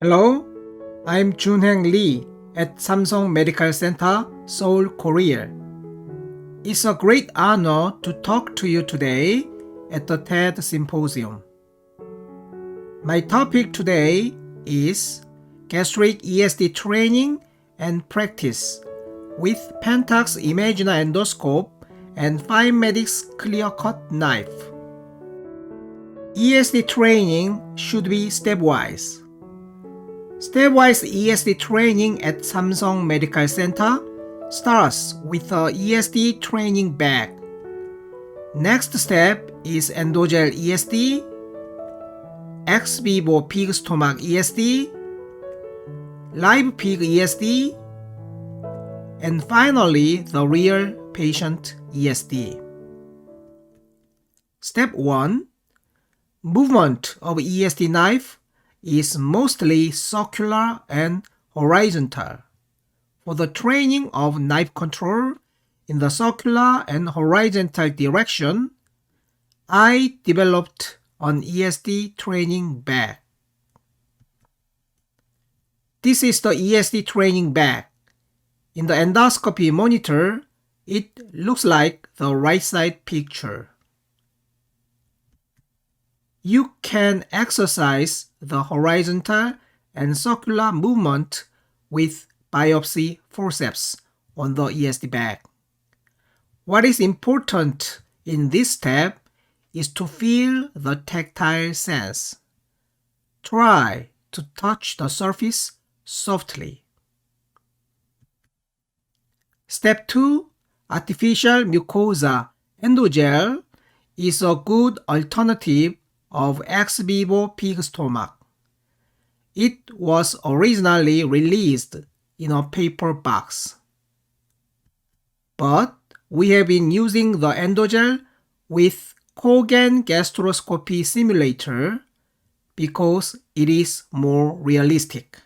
Hello, I'm Junheng Lee at Samsung Medical Center, Seoul, Korea. It's a great honor to talk to you today at the TED Symposium. My topic today is Gastric ESD training and practice with Pentax Imagina endoscope and Finemedix ClearCut knife. ESD training should be stepwise. Stepwise ESD training at Samsung Medical Center starts with a ESD training bag. Next step is EndoGEL ESD, ex vivo pig stomach ESD, live pig ESD, and finally the real patient ESD. Step 1. Movement of ESD knife is mostly circular and horizontal. For the training of knife control in the circular and horizontal direction, I developed an ESD training bag. This is the ESD training bag. In the endoscopy monitor, it looks like the right side picture. You can exercise the horizontal and circular movement with biopsy forceps on the ESD bag. What is important in this step is to feel the tactile sense. Try to touch the surface softly. Step 2. Artificial mucosa EndoGEL is a good alternative of ex vivo pig stomach. It was originally released in a paper box. But we have been using the EndoGEL with Cogan gastroscopy simulator because it is more realistic.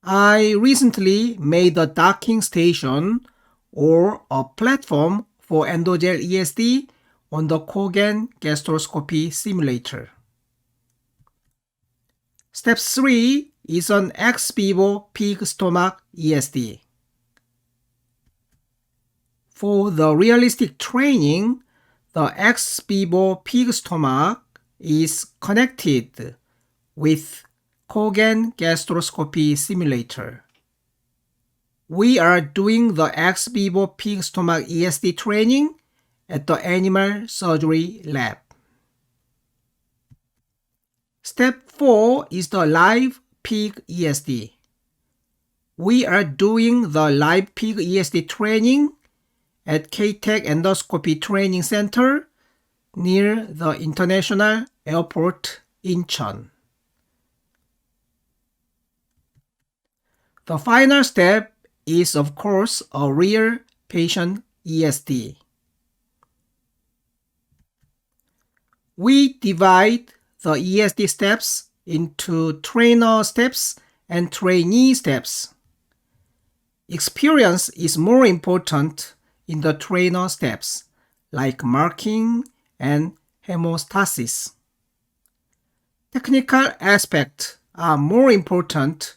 I recently made a docking station or a platform for EndoGEL ESD on the Cogan gastroscopy simulator. Step 3 is an ex vivo pig stomach ESD. For the realistic training, the ex vivo pig stomach is connected with Cogan gastroscopy simulator. We are doing the ex vivo pig stomach ESD training at the animal surgery lab. Step 4 is the live pig ESD. We are doing the live pig ESD training at K-Tech Endoscopy Training Center near the International Airport Incheon. The final step is, of course, a real patient ESD. We divide the ESD steps into trainer steps and trainee steps. Experience is more important in the trainer steps, like marking and hemostasis. Technical aspects are more important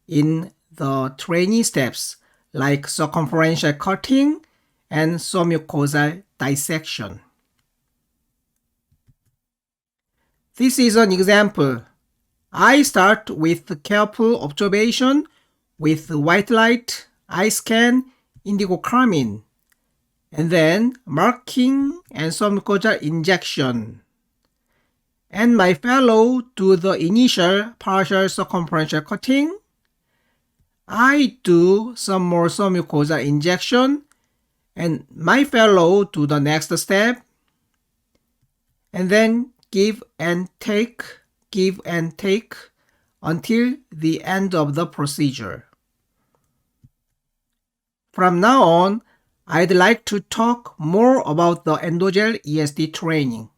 in the trainee steps, like circumferential cutting and submucosal dissection. This is an example. I start with careful observation with white light, eye scan, indigo carmine, and then marking and submucosal injection. And my fellow do the initial partial circumferential cutting. I do some more submucosal injection, and my fellow do the next step, and then give and take until the end of the procedure. From now on, I'd like to talk more about the EndoGEL ESD training.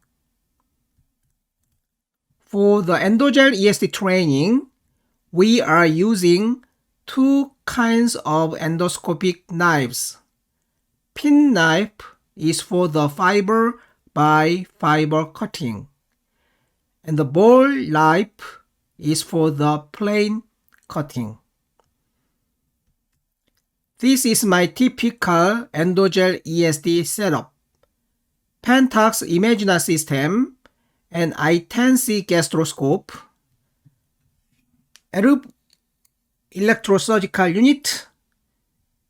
For the EndoGEL ESD training, we are using two kinds of endoscopic knives. Pin knife is for the fiber by fiber cutting, and the ball knife is for the plain cutting. This is my typical EndoGEL ESD setup. Pentax Imagina system, an I-10C gastroscope, electrosurgical unit,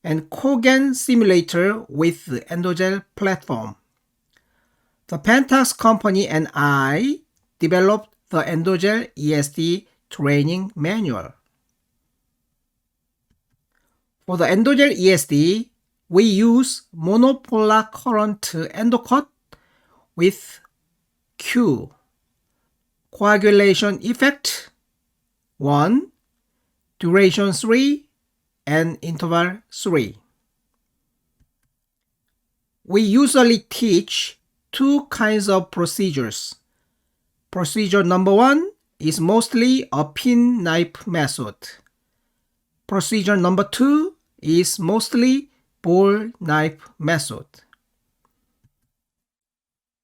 and Kogan simulator with the EndoGEL platform. The Pentax company and I developed the EndoGEL ESD training manual. For the EndoGEL ESD, we use monopolar current endocut with Q, coagulation effect 1, duration 3, and interval 3. We usually teach two kinds of procedures. Procedure number 1 is mostly a pin knife method. Procedure number 2 is mostly ball knife method.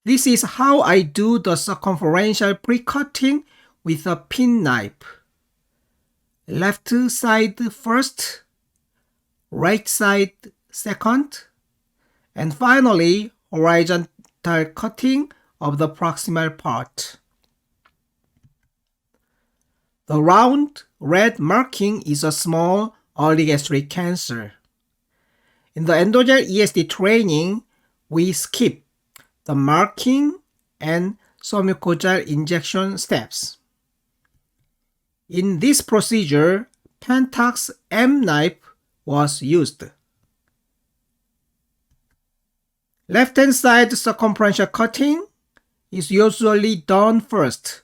This is how I do the circumferential pre-cutting with a pin knife. Left side first, right side second, and finally horizontal cutting of the proximal part. The round red marking is a small early gastric cancer. In the EndoGEL ESD training, we skip the marking and submucosal injection steps. In this procedure, Pentax M knife was used. Left-hand side circumferential cutting is usually done first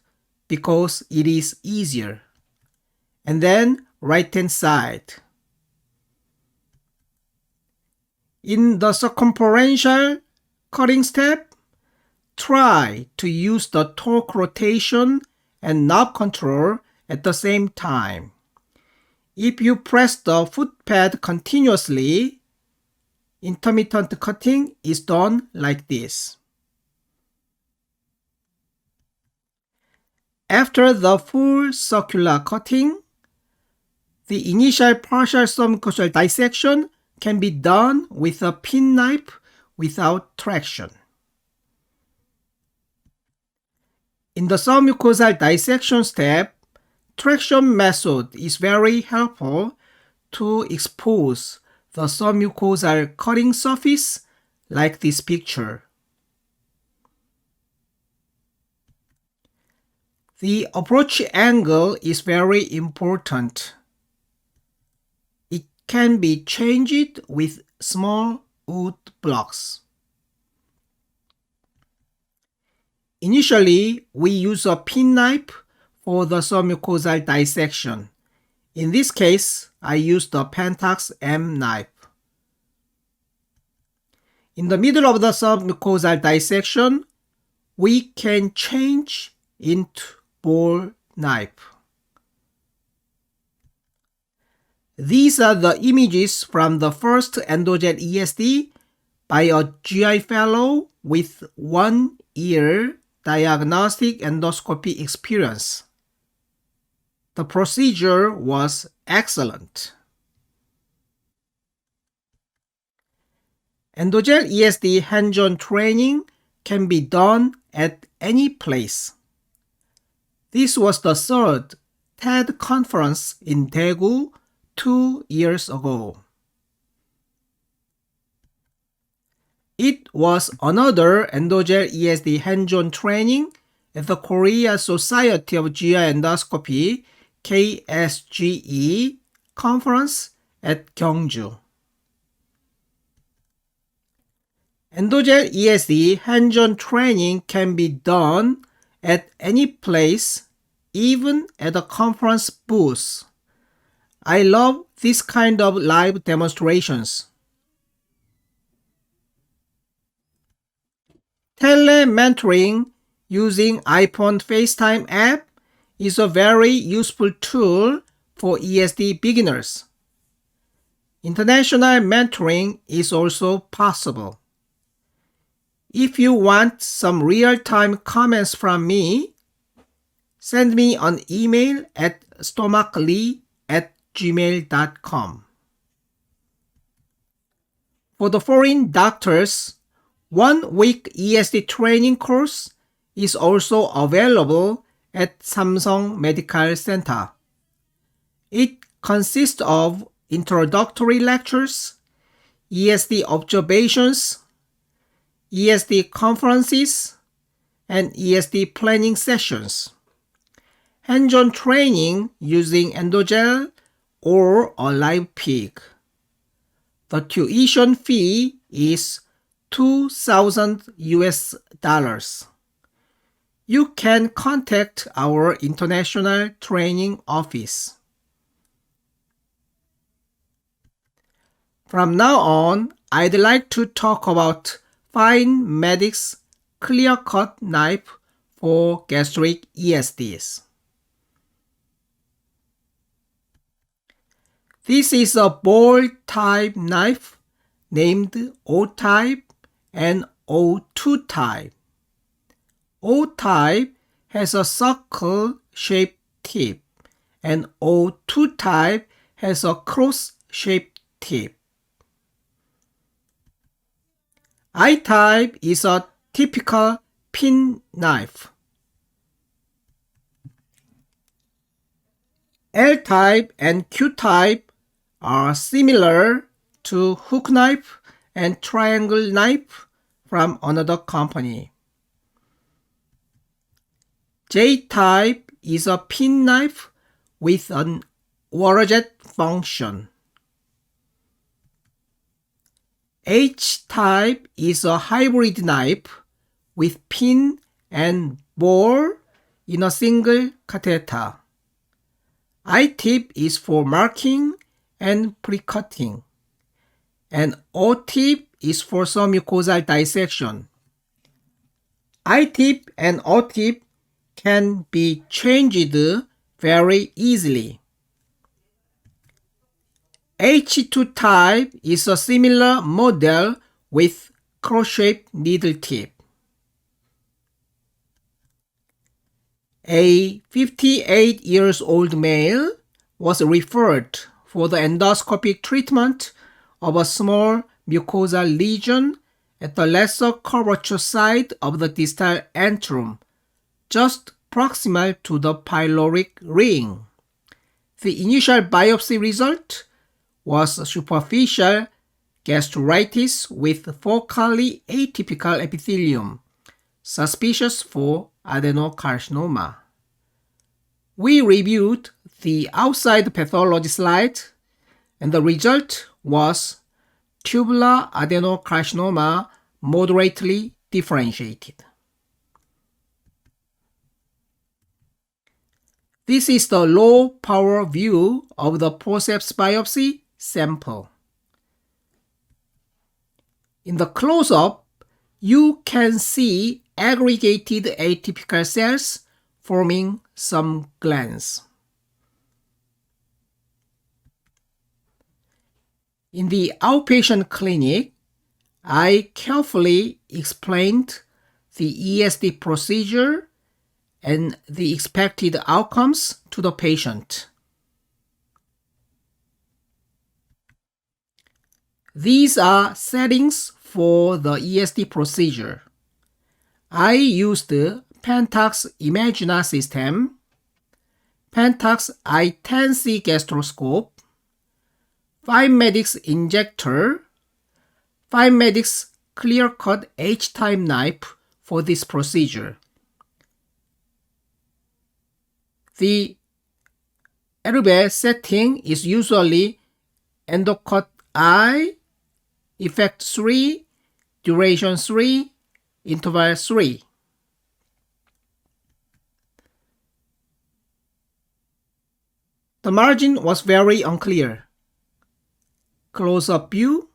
because it is easier, and then right-hand side. In the circumferential cutting step, try to use the torque rotation and knob control at the same time. If you press the footpad continuously, intermittent cutting is done like this. After the full circular cutting, the initial partial submucosal dissection can be done with a pin knife without traction. In the submucosal dissection step, traction method is very helpful to expose the submucosal cutting surface like this picture. The approach angle is very important. It can be changed with small wood blocks. Initially, we use a pin knife for the submucosal dissection. In this case, I used the Pentax M knife. In the middle of the submucosal dissection, we can change into ball knife. These are the images from the first EndoGEL ESD by a GI fellow with 1 year diagnostic endoscopy experience. The procedure was excellent. EndoGEL ESD hands-on training can be done at any place. This was the third TED conference in Daegu 2 years ago. It was another EndoGEL ESD hands-on training at the Korea Society of GI Endoscopy KSGE conference at Gyeongju. EndoGEL ESD hands-on training can be done at any place, even at a conference booth. I love this kind of live demonstrations. Tele-mentoring using iPhone FaceTime app is a very useful tool for ESD beginners. International mentoring is also possible. If you want some real-time comments from me, send me an email at stomachlee@gmail.com. For the foreign doctors, 1-week ESD training course is also available at Samsung Medical Center. It consists of introductory lectures, ESD observations, ESD conferences, and ESD planning sessions. Hands-on training using EndoGel or a live pig. The tuition fee is $2,000. You can contact our international training office. From now on, I'd like to talk about Finemedix ClearCut knife for gastric ESDs. This is a ball-type knife named O-type and O2-type. O-type has a circle-shaped tip and O2-type has a cross-shaped tip. I-type is a typical pin knife. L-type and Q-type are similar to hook knife and triangle knife from another company. J-type is a pin knife with an waterjet function. H-type is a hybrid knife with pin and ball in a single catheter. I-tip is for marking and pre-cutting, and O-tip is for submucosal dissection. I-tip and O-tip can be changed very easily. H2 type is a similar model with cross-shaped needle tip. A 58-year-old male was referred for the endoscopic treatment of a small mucosal lesion at the lesser curvature side of the distal antrum, just proximal to the pyloric ring. The initial biopsy result was superficial gastritis with focally atypical epithelium, suspicious for adenocarcinoma. We reviewed the outside pathology slide, and the result was tubular adenocarcinoma moderately differentiated. This is the low power view of the forceps biopsy sample. In the close-up, you can see aggregated atypical cells forming some glands. In the outpatient clinic, I carefully explained the ESD procedure and the expected outcomes to the patient. These are settings for the ESD procedure. I used the Pentax Imagina system, Pentax I10C gastroscope, Finemedix injector, Finemedix ClearCut H-type knife for this procedure. The elevate setting is usually EndoCut I, effect 3, duration 3, interval 3. The margin was very unclear. Close-up view,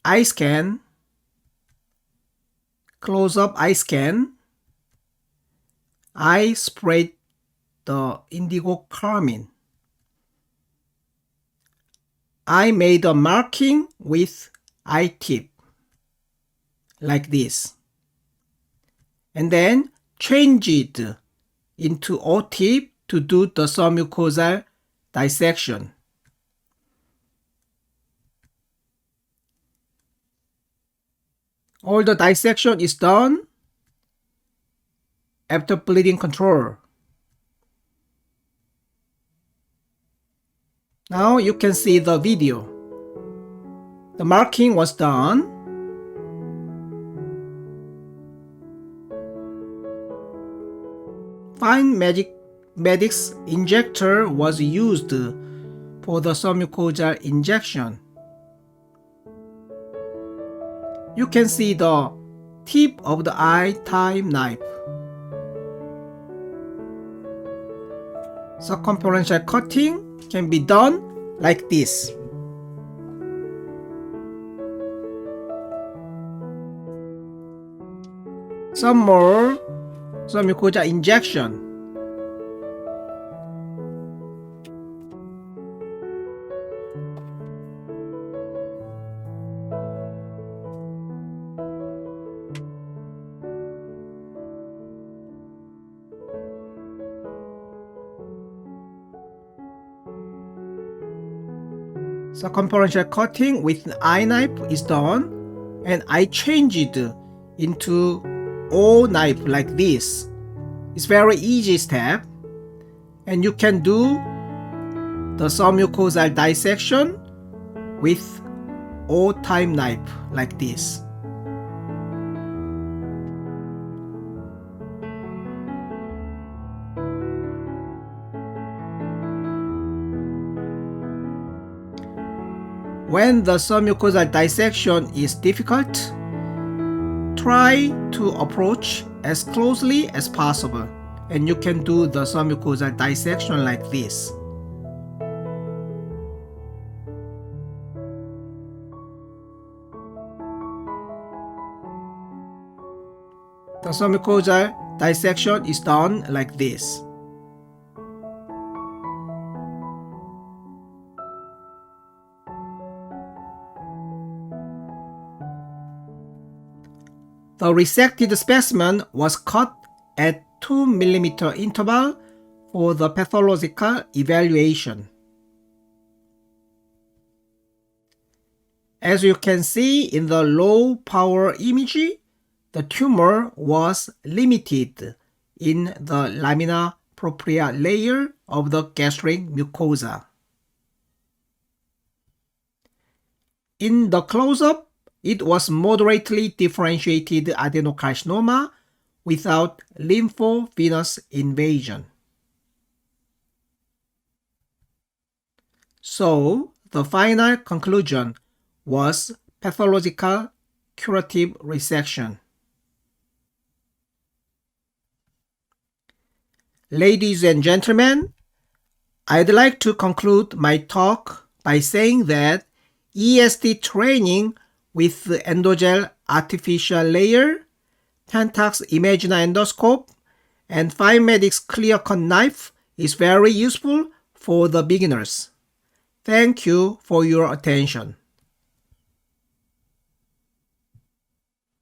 eye scan, close-up eye scan. I sprayed the indigo carmine. I made a marking with eye tip, like this. And then changed into O-tip to do the submucosal dissection. All the dissection is done after bleeding control. Now you can see the video. The marking was done. Finemedix injector was used for the submucosal injection. You can see the tip of the I-type knife. Circumferential cutting can be done like this. Some more submucosal injection. Circumferential cutting with an eye knife is done, and I change it into O knife like this. It's very easy step, and you can do the submucosal dissection with O-type knife like this. When the submucosal dissection is difficult, try to approach as closely as possible, and you can do the submucosal dissection like this. The submucosal dissection is done like this. The resected specimen was cut at 2 mm interval for the pathological evaluation. As you can see in the low power image, the tumor was limited in the lamina propria layer of the gastric mucosa. In the close-up, it was moderately differentiated adenocarcinoma without lymphovenous invasion. So, the final conclusion was pathological curative resection. Ladies and gentlemen, I'd like to conclude my talk by saying that ESD training with the EndoGEL artificial layer, Pentax Imagina endoscope, and Finemedix ClearCut knife is very useful for the beginners. Thank you for your attention.